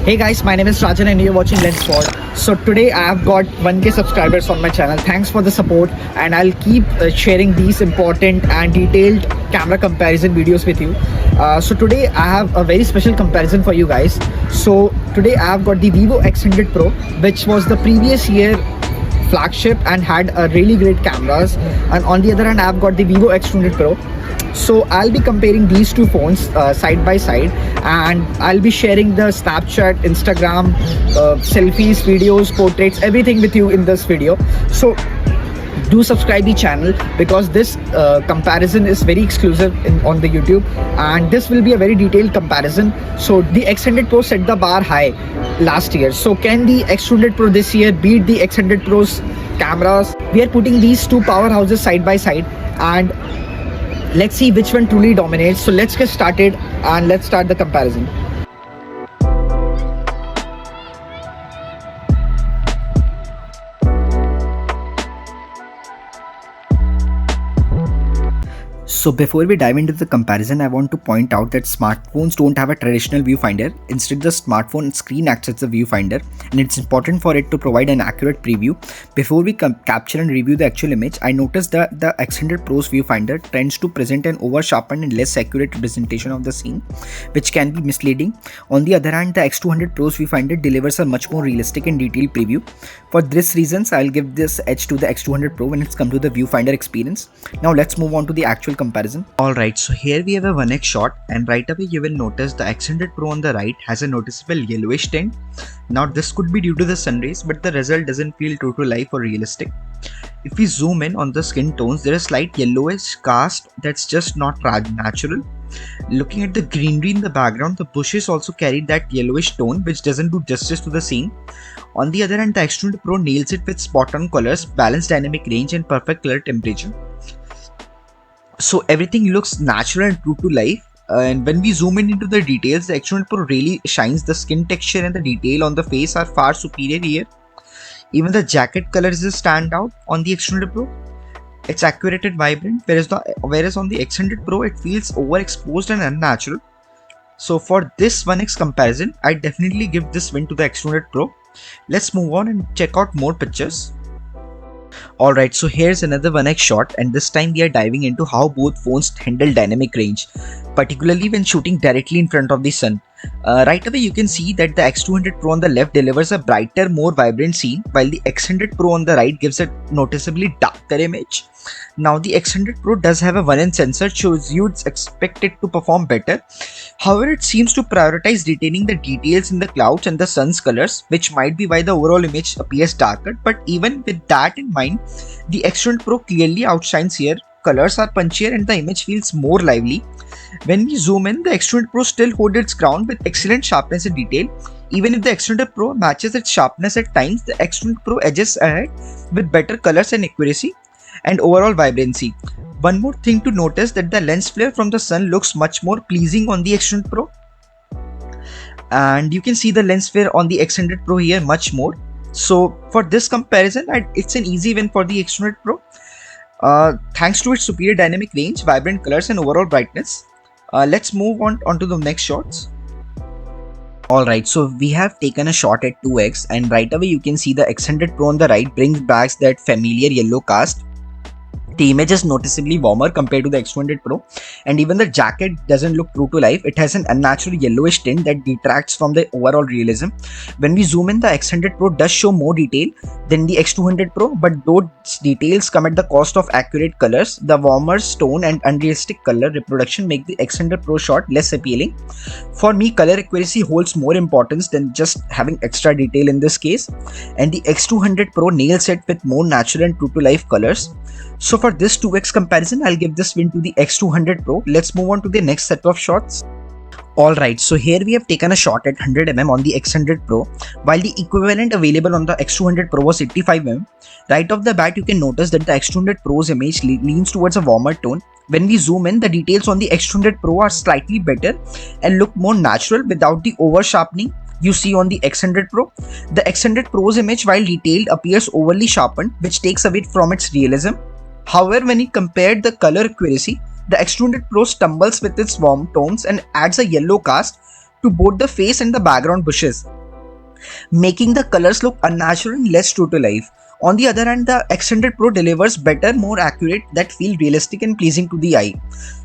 Hey guys, my name is Rajan and you're watching Lensford. So today I have got 1k subscribers on my channel. Thanks for the support and I'll keep sharing these important and detailed camera comparison videos with you. So today I have a very special comparison for you guys. So today I have got the Vivo X100 Pro, which was the previous year flagship and had a really great cameras, and on the other hand I have got the Vivo X200 Pro. So I'll be comparing these two phones side by side, and I'll be sharing the Snapchat, Instagram, selfies, videos, portraits, everything with you in this video. So do subscribe the channel because this comparison is very exclusive on the YouTube, and this will be a very detailed comparison. So the X100 Pro set the bar high last year. So can the X200 Pro this year beat the X100 Pro's cameras? We are putting these two powerhouses side by side and let's see which one truly dominates. So let's get started and let's start the comparison. So before we dive into the comparison, I want to point out that smartphones don't have a traditional viewfinder. Instead, the smartphone screen acts as the viewfinder, and it's important for it to provide an accurate preview. Before we capture and review the actual image, I noticed that the X100 Pro's viewfinder tends to present an over-sharpened and less accurate representation of the scene, which can be misleading. On the other hand, the X200 Pro's viewfinder delivers a much more realistic and detailed preview. For this reasons, I'll give this edge to the X200 Pro when it's come to the viewfinder experience. Now let's move on to the actual comparison. Alright, so here we have a 1x shot, and right away you will notice the X100 Pro on the right has a noticeable yellowish tint. Now this could be due to the sun rays, but the result doesn't feel true to life or realistic. If we zoom in on the skin tones, there is slight yellowish cast that's just not natural. Looking at the greenery in the background, the bushes also carry that yellowish tone, which doesn't do justice to the scene. On the other hand, the X100 Pro nails it with spot-on colors, balanced dynamic range and perfect color temperature. So everything looks natural and true to life. And when we zoom in into the details, the X100 Pro really shines. The skin texture and the detail on the face are far superior here. Even the jacket color is a standout on the X100 Pro. It's accurate and vibrant, whereas on the X100 Pro it feels overexposed and unnatural. So for this 1x comparison, I definitely give this win to the X100 Pro. Let's move on and check out more pictures. Alright, so here's another 1x shot, and this time we are diving into how both phones handle dynamic range, particularly when shooting directly in front of the sun. Right away you can see that the X200 Pro on the left delivers a brighter, more vibrant scene, while the X100 Pro on the right gives a noticeably darker image. Now the X100 Pro does have a 1inch sensor, so you'd expect it to perform better. However, it seems to prioritize retaining the details in the clouds and the sun's colors, which might be why the overall image appears darker. But even with that in mind, the X100 Pro clearly outshines here. Colors are punchier and the image feels more lively. When we zoom in, the X100 Pro still holds its ground with excellent sharpness and detail. Even if the X100 Pro matches its sharpness at times, the X100 Pro edges ahead with better colors and accuracy and overall vibrancy. One more thing to notice that the lens flare from the sun looks much more pleasing on the X100 Pro. And you can see the lens flare on the X100 Pro here much more. So for this comparison, it's an easy win for the X100 Pro. Thanks to its superior dynamic range, vibrant colors and overall brightness. Let's move on to the next shots. Alright, so we have taken a shot at 2x, and right away you can see the X100 Pro on the right brings back that familiar yellow cast. The image is noticeably warmer compared to the X200 Pro, and even the jacket doesn't look true to life. It has an unnatural yellowish tint that detracts from the overall realism. When we zoom in, the X100 Pro does show more detail than the X200 Pro, but those details come at the cost of accurate colors. The warmer tone and unrealistic color reproduction make the X100 Pro shot less appealing. For me, color accuracy holds more importance than just having extra detail in this case, and the X200 Pro nails it with more natural and true to life colors. So for this 2x comparison, I'll give this win to the X200 Pro. Let's move on to the next set of shots. Alright, so here we have taken a shot at 100mm on the X100 Pro, while the equivalent available on the X200 Pro was 85mm. Right off the bat, you can notice that the X200 Pro's image leans towards a warmer tone. When we zoom in, the details on the X200 Pro are slightly better and look more natural without the over sharpening you see on the X100 Pro. The X100 Pro's image, while detailed, appears overly sharpened, which takes away from its realism. However, when you compare the color accuracy, the X200 Pro stumbles with its warm tones and adds a yellow cast to both the face and the background bushes. making the colors look unnatural and less true to life. On the other hand, the Extended Pro delivers better, more accurate that feel realistic and pleasing to the eye.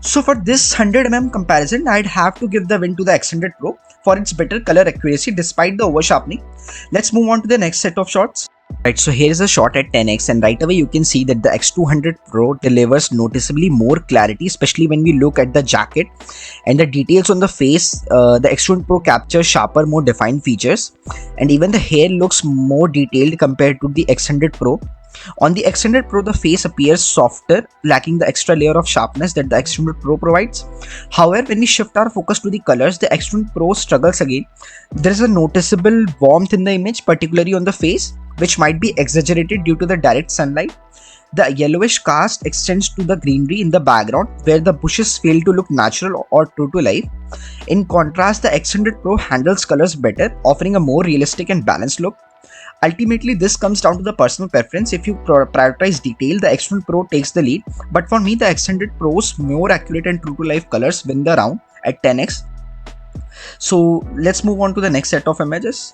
So for this 100 mm comparison, I'd have to give the win to the Extended Pro for its better color accuracy despite the over sharpening. Let's move on to the next set of shots. Right, so here is a shot at 10x, and right away you can see that the X200 Pro delivers noticeably more clarity, especially when we look at the jacket and the details on the face. The X200 Pro captures sharper, more defined features, and even the hair looks more detailed compared to the X100 Pro. On the X100 Pro, the face appears softer, lacking the extra layer of sharpness that the X100 Pro provides. However, when we shift our focus to the colors, the X100 Pro struggles again. There is a noticeable warmth in the image, particularly on the face, which might be exaggerated due to the direct sunlight. The yellowish cast extends to the greenery in the background, where the bushes fail to look natural or true to life. In contrast, the X100 Pro handles colors better, offering a more realistic and balanced look. Ultimately, this comes down to the personal preference. If you prioritize detail, the X100 Pro takes the lead. But for me, the X100 Pro's more accurate and true to life colors win the round at 10x. So let's move on to the next set of images.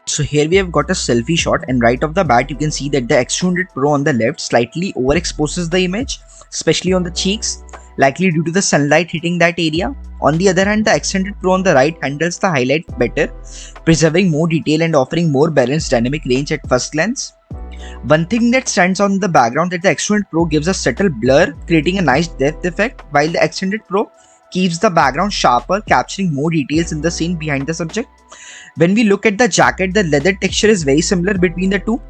So here we have got a selfie shot, and right off the bat you can see that the X200 Pro on the left slightly overexposes the image, especially on the cheeks, likely due to the sunlight hitting that area. On the other hand, the X100 Pro on the right handles the highlight better, preserving more detail and offering more balanced dynamic range at first glance. One thing that stands on the background that the X200 Pro gives a subtle blur, creating a nice depth effect, while the X100 Pro keeps the background sharper, capturing more details in the scene behind the subject. When we look at the jacket, the leather texture is very similar between the two.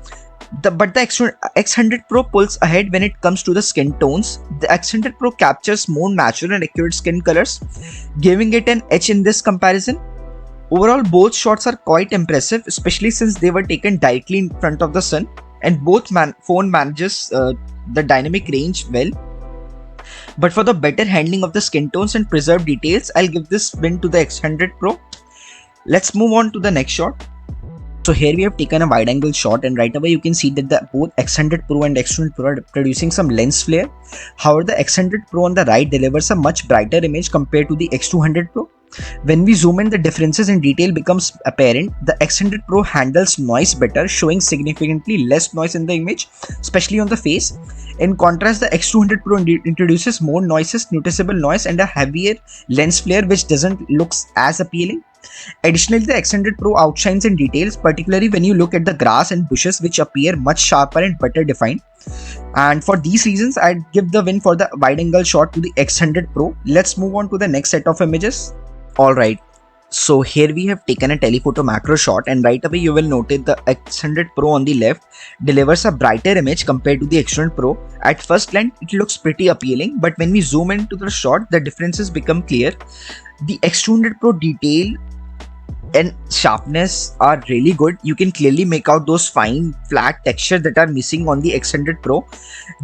But the X100 Pro pulls ahead when it comes to the skin tones. The X100 Pro captures more natural and accurate skin colors, giving it an edge in this comparison. Overall, both shots are quite impressive, especially since they were taken directly in front of the sun, and both phone manages the dynamic range well. But for the better handling of the skin tones and preserved details, I'll give this win to the X100 Pro. Let's move on to the next shot. So here we have taken a wide angle shot, and right away you can see that both X100 Pro and X200 Pro are producing some lens flare. However, the X100 Pro on the right delivers a much brighter image compared to the X200 Pro. When we zoom in, the differences in detail becomes apparent. The X100 Pro handles noise better, showing significantly less noise in the image, especially on the face. In contrast, the X200 Pro introduces more noises, noticeable noise, and a heavier lens flare which doesn't look as appealing. Additionally, the X100 Pro outshines in details, particularly when you look at the grass and bushes, which appear much sharper and better defined. And for these reasons, I'd give the win for the wide angle shot to the X100 Pro. Let's move on to the next set of images. Alright, so here we have taken a telephoto macro shot, and right away you will notice the X100 Pro on the left delivers a brighter image compared to the X100 Pro. At first glance, it looks pretty appealing, but when we zoom into the shot, the differences become clear. The X200 Pro detail and sharpness are really good. You can clearly make out those fine flat textures that are missing on the X100 Pro.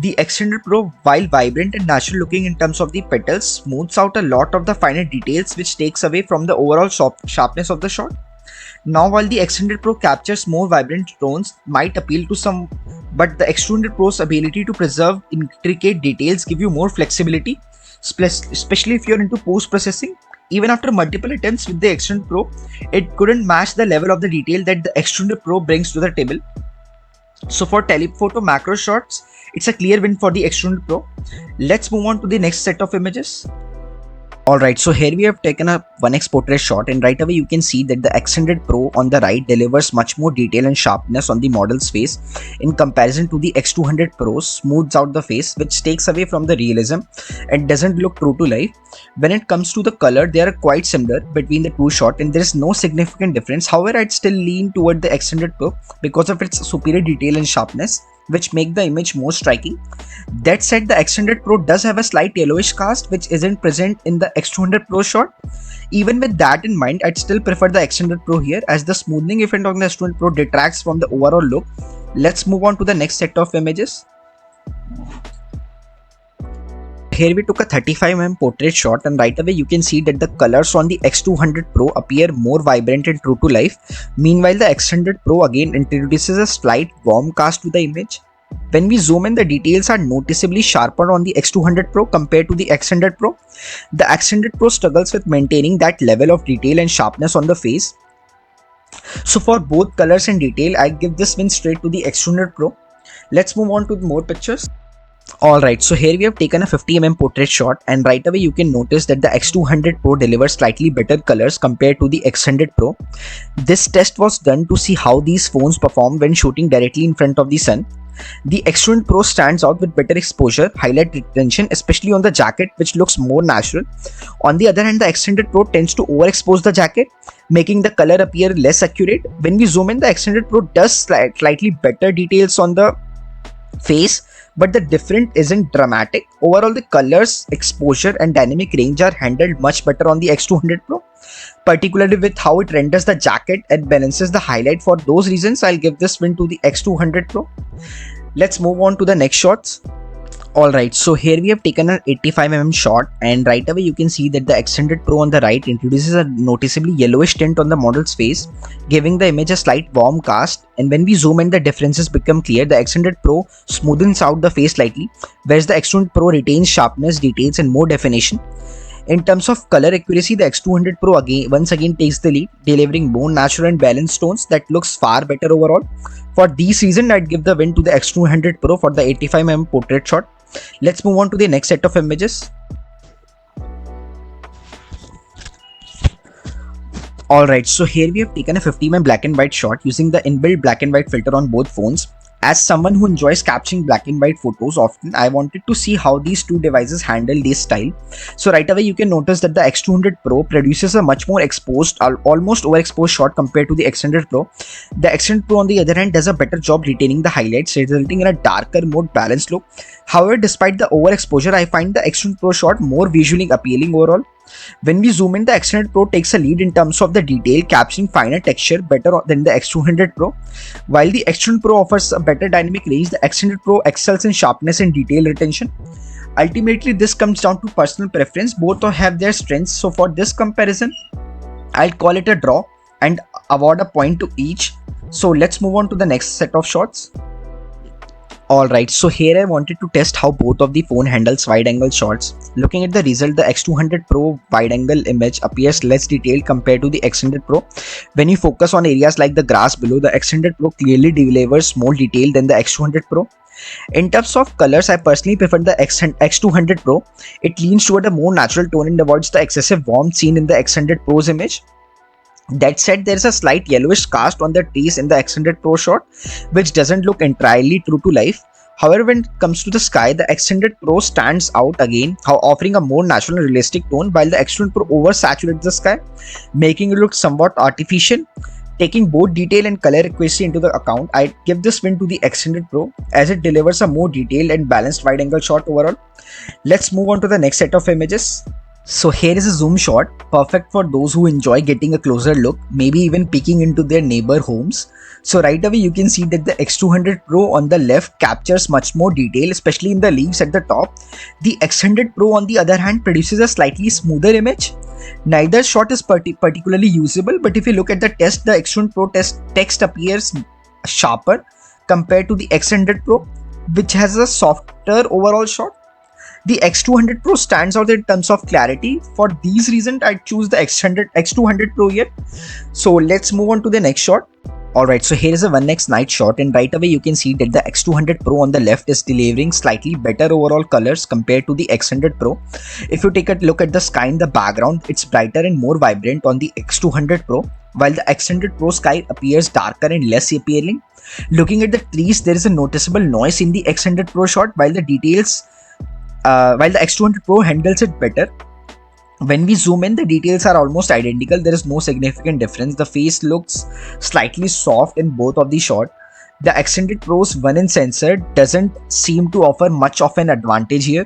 The X100 Pro, while vibrant and natural looking in terms of the petals, smooths out a lot of the finer details, which takes away from the overall sharpness of the shot. Now, while the X100 Pro captures more vibrant tones might appeal to some, but the X200 Pro's ability to preserve intricate details give you more flexibility, especially if you're into post-processing. Even after multiple attempts with the X100 Pro, it couldn't match the level of the detail that the X100 Pro brings to the table. So for telephoto macro shots, it's a clear win for the X100 Pro. Let's move on to the next set of images. Alright, so here we have taken a 1x portrait shot, and right away you can see that the X100 Pro on the right delivers much more detail and sharpness on the model's face in comparison to the X200 Pro. Smooths out the face, which takes away from the realism and doesn't look true to life. When it comes to the color, they are quite similar between the two shots, and there is no significant difference. However, I'd still lean toward the X100 Pro because of its superior detail and sharpness, which make the image more striking. That said, the X100 Pro does have a slight yellowish cast which isn't present in the X200 Pro shot. Even with that in mind, I'd still prefer the X100 Pro here, as the smoothing effect on the X200 Pro detracts from the overall look. Let's move on to the next set of images. Here we took a 35mm portrait shot, and right away you can see that the colors on the X200 Pro appear more vibrant and true to life. Meanwhile, the X100 Pro again introduces a slight warm cast to the image. When we zoom in, the details are noticeably sharper on the X200 Pro compared to the X100 Pro. The X100 Pro struggles with maintaining that level of detail and sharpness on the face. So for both colors and detail, I give this win straight to the X200 Pro. Let's move on to more pictures. Alright, so here we have taken a 50mm portrait shot, and right away you can notice that the X200 Pro delivers slightly better colors compared to the X100 Pro. This test was done to see how these phones perform when shooting directly in front of the sun. The X200 Pro stands out with better exposure, highlight retention, especially on the jacket, which looks more natural. On the other hand, the X100 Pro tends to overexpose the jacket, making the color appear less accurate. When we zoom in, the X100 Pro does slightly better details on the face, but the difference isn't dramatic. Overall, the colors, exposure and dynamic range are handled much better on the X200 Pro, particularly with how it renders the jacket and balances the highlight. For those reasons, I'll give this win to the X200 Pro. Let's move on to the next shots. Alright, so here we have taken an 85mm shot, and right away you can see that the X100 Pro on the right introduces a noticeably yellowish tint on the model's face, giving the image a slight warm cast. And when we zoom in, the differences become clear. The X100 Pro smoothens out the face slightly, whereas the X200 Pro retains sharpness, details and more definition. In terms of color accuracy, the X200 Pro once again takes the lead, delivering more natural and balanced tones that looks far better overall. For these reasons, I'd give the win to the X200 Pro for the 85mm portrait shot. Let's move on to the next set of images. Alright, so here we have taken a 50mm black and white shot using the inbuilt black and white filter on both phones. As someone who enjoys capturing black and white photos often, I wanted to see how these two devices handle this style. So right away you can notice that the X200 Pro produces a much more exposed, almost overexposed shot compared to the X100 Pro. The X100 Pro on the other hand does a better job retaining the highlights, resulting in a darker, more balanced look. However, despite the overexposure, I find the X100 Pro shot more visually appealing overall. When we zoom in, the X100 Pro takes a lead in terms of the detail, capturing finer texture better than the X200 Pro. While the X100 Pro offers a better dynamic range, the X100 Pro excels in sharpness and detail retention. Ultimately, this comes down to personal preference. Both have their strengths. So for this comparison, I'll call it a draw and award a point to each. So let's move on to the next set of shots. Alright, so here I wanted to test how both of the phone handles wide angle shots. Looking at the result, the X200 Pro wide angle image appears less detailed compared to the X100 Pro. When you focus on areas like the grass below, the X100 Pro clearly delivers more detail than the X200 Pro. In terms of colors, I personally prefer the X200 Pro. It leans toward a more natural tone and avoids the excessive warmth seen in the X100 Pro's image. That said, there is a slight yellowish cast on the trees in the X100 Pro shot, which doesn't look entirely true to life. However, when it comes to the sky, the X100 Pro stands out again, offering a more natural and realistic tone, while the X100 Pro oversaturates the sky, making it look somewhat artificial. Taking both detail and color accuracy into the account, I give this win to the X100 Pro as it delivers a more detailed and balanced wide angle shot overall. Let's move on to the next set of images. So here is a zoom shot, perfect for those who enjoy getting a closer look, maybe even peeking into their neighbor homes. So right away you can see that the X200 Pro on the left captures much more detail, especially in the leaves at the top. The X100 Pro on the other hand produces a slightly smoother image. Neither shot is particularly usable, but if you look at the test, the X100 Pro text appears sharper compared to the X100 Pro, which has a softer overall shot. The X200 Pro stands out in terms of clarity. For these reasons, I'd choose the X200 Pro here. So let's move on to the next shot. Alright, so here is a 1x night shot, and right away you can see that the X200 Pro on the left is delivering slightly better overall colors compared to the X100 Pro. If you take a look at the sky in the background, it's brighter and more vibrant on the X200 Pro, while the X100 Pro sky appears darker and less appealing. Looking at the trees, there is a noticeable noise in the X100 Pro shot, while the X200 Pro handles it better. When we zoom in, the details are almost identical. There is no significant difference. The face looks slightly soft in both of the shots. The X100 Pro's 1-inch sensor doesn't seem to offer much of an advantage here.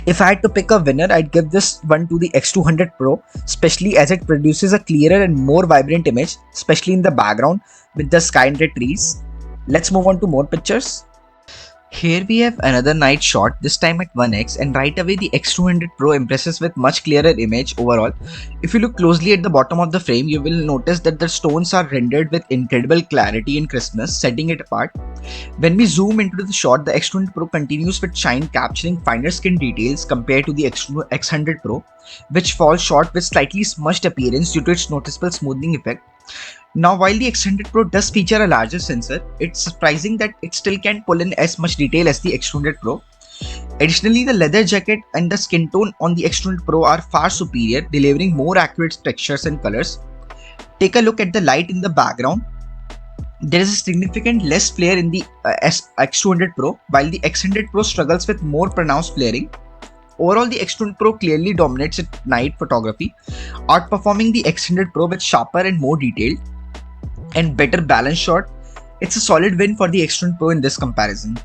If I had to pick a winner, I'd give this one to the X200 Pro, especially as it produces a clearer and more vibrant image, especially in the background with the sky and the trees. Let's move on to more pictures. Here we have another night shot, this time at 1x, and right away the X200 Pro impresses with much clearer image overall. If you look closely at the bottom of the frame, you will notice that the stones are rendered with incredible clarity and crispness, setting it apart. When we zoom into the shot, the X200 Pro continues with shine, capturing finer skin details compared to the X100 Pro, which falls short with slightly smudged appearance due to its noticeable smoothing effect. Now, while the Extended Pro does feature a larger sensor, it's surprising that it still can't pull in as much detail as the Extended Pro. Additionally, the leather jacket and the skin tone on the Extended Pro are far superior, delivering more accurate textures and colors. Take a look at the light in the background. There is a significant less flare in the X200 Pro, while the Extended Pro struggles with more pronounced flaring. Overall, the X200 Pro clearly dominates at night photography, outperforming the Extended Pro with sharper and more detailed and better balanced shot. It's a solid win for the X200 Pro in this comparison.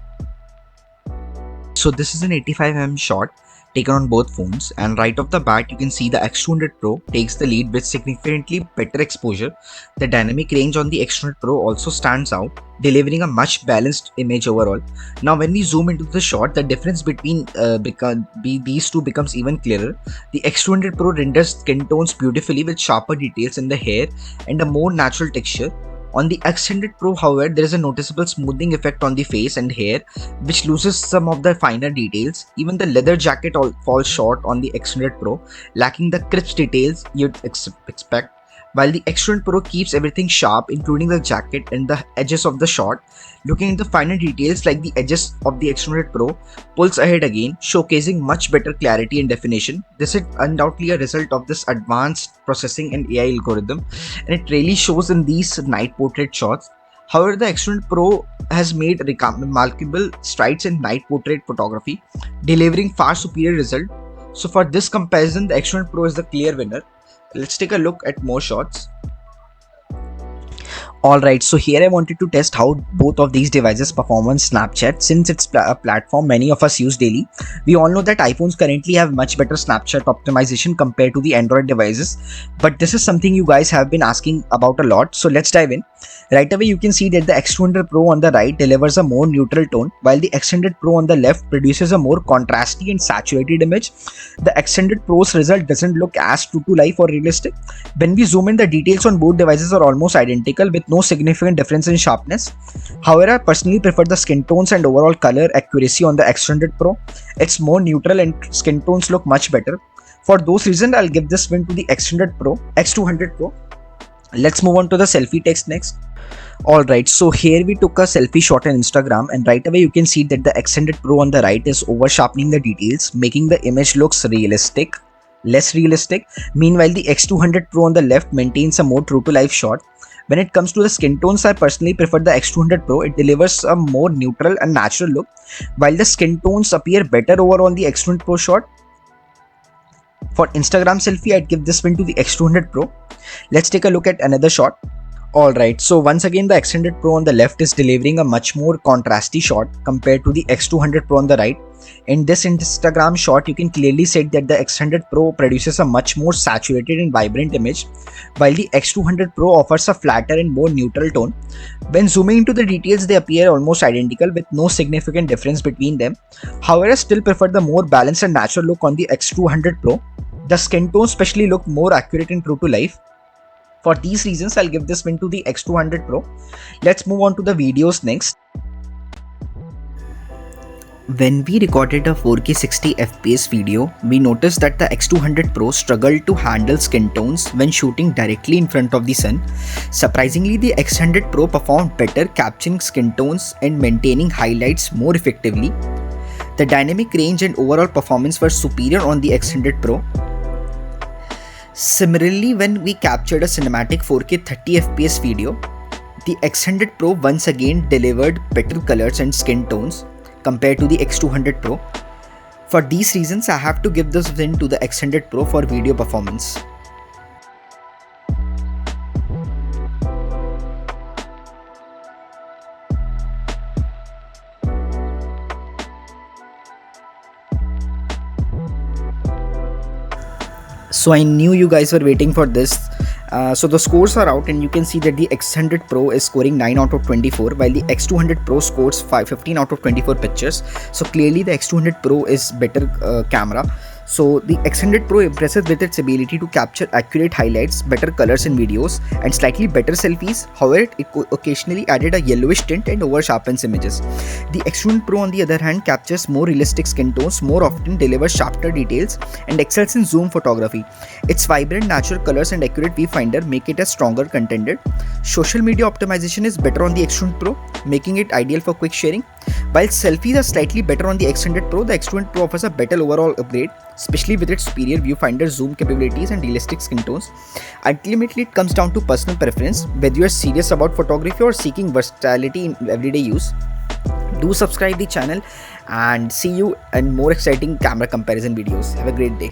So this is an 85mm shot taken on both phones, and right off the bat you can see the X200 Pro takes the lead with significantly better exposure. The dynamic range on the X200 Pro also stands out, delivering a much balanced image overall. Now when we zoom into the shot, the difference between these two becomes even clearer. The X200 Pro renders skin tones beautifully with sharper details in the hair and a more natural texture. On the Extended Pro, however, there is a noticeable smoothing effect on the face and hair, which loses some of the finer details. Even the leather jacket falls short on the Extended Pro, lacking the crisp details you'd expect, while the Extended Pro keeps everything sharp, including the jacket and the edges of the shot. Looking at the finer details like the edges of the Extended Pro pulls ahead again, showcasing much better clarity and definition. This is undoubtedly a result of this advanced processing and AI algorithm, and it really shows in these night portrait shots. However, the Extended Pro has made remarkable strides in night portrait photography, delivering far superior results. So for this comparison, the Extended Pro is the clear winner. Let's take a look at more shots. Alright, so here I wanted to test how both of these devices perform on Snapchat, since it's a platform many of us use daily. We all know that iPhones currently have much better Snapchat optimization compared to the Android devices, but this is something you guys have been asking about a lot, so let's dive in. Right away you can see that the X200 Pro on the right delivers a more neutral tone, while the Extended Pro on the left produces a more contrasty and saturated image. The Extended Pro's result doesn't look as true to life or realistic. When we zoom in, the details on both devices are almost identical with no significant difference in sharpness. However, I personally prefer the skin tones and overall color accuracy on the Extended Pro. It's more neutral and skin tones look much better. For those reasons, I'll give this win to the Extended Pro, X200 Pro. Let's move on to the selfie text next. Alright, so here we took a selfie shot on Instagram, and right away you can see that the Extended Pro on the right is over sharpening the details, making the image looks less realistic. Meanwhile, the X200 Pro on the left maintains a more true to life shot. When it comes to the skin tones, I personally prefer the X200 Pro. It delivers a more neutral and natural look, while the skin tones appear better over on the X200 Pro shot. For Instagram selfie, I'd give this win to the X200 Pro. Let's take a look at another shot. Alright, so once again the Extended Pro on the left is delivering a much more contrasty shot compared to the X200 Pro on the right. In this Instagram shot, you can clearly see that the Extended Pro produces a much more saturated and vibrant image, while the X200 Pro offers a flatter and more neutral tone. When zooming into the details, they appear almost identical with no significant difference between them. However, I still prefer the more balanced and natural look on the X200 Pro. The skin tones especially look more accurate and true to life. For these reasons, I'll give this win to the X200 Pro. Let's move on to the videos next. When we recorded a 4K 60fps video, we noticed that the X200 Pro struggled to handle skin tones when shooting directly in front of the sun. Surprisingly, the X100 Pro performed better capturing skin tones and maintaining highlights more effectively. The dynamic range and overall performance were superior on the X100 Pro. Similarly, when we captured a cinematic 4K 30fps video, the X100 Pro once again delivered better colors and skin tones compared to the X200 Pro. For these reasons, I have to give this win to the X100 Pro for video performance. So I knew you guys were waiting for this. So the scores are out and you can see that the X100 Pro is scoring 9 out of 24 while the X200 Pro scores 15 out of 24 pictures. So clearly the X200 Pro is better camera. So the X100 Pro impresses with its ability to capture accurate highlights, better colors in videos, and slightly better selfies. However, it occasionally added a yellowish tint and over sharpens images. The X100 Pro, on the other hand, captures more realistic skin tones, more often delivers sharper details, and excels in zoom photography. Its vibrant natural colors and accurate viewfinder make it a stronger contender. Social media optimization is better on the X100 Pro, making it ideal for quick sharing. While selfies are slightly better on the X100 Pro, the X100 Pro offers a better overall upgrade, especially with its superior viewfinder zoom capabilities and realistic skin tones. Ultimately, it comes down to personal preference, whether you are serious about photography or seeking versatility in everyday use. Do subscribe the channel and see you in more exciting camera comparison videos. Have a great day.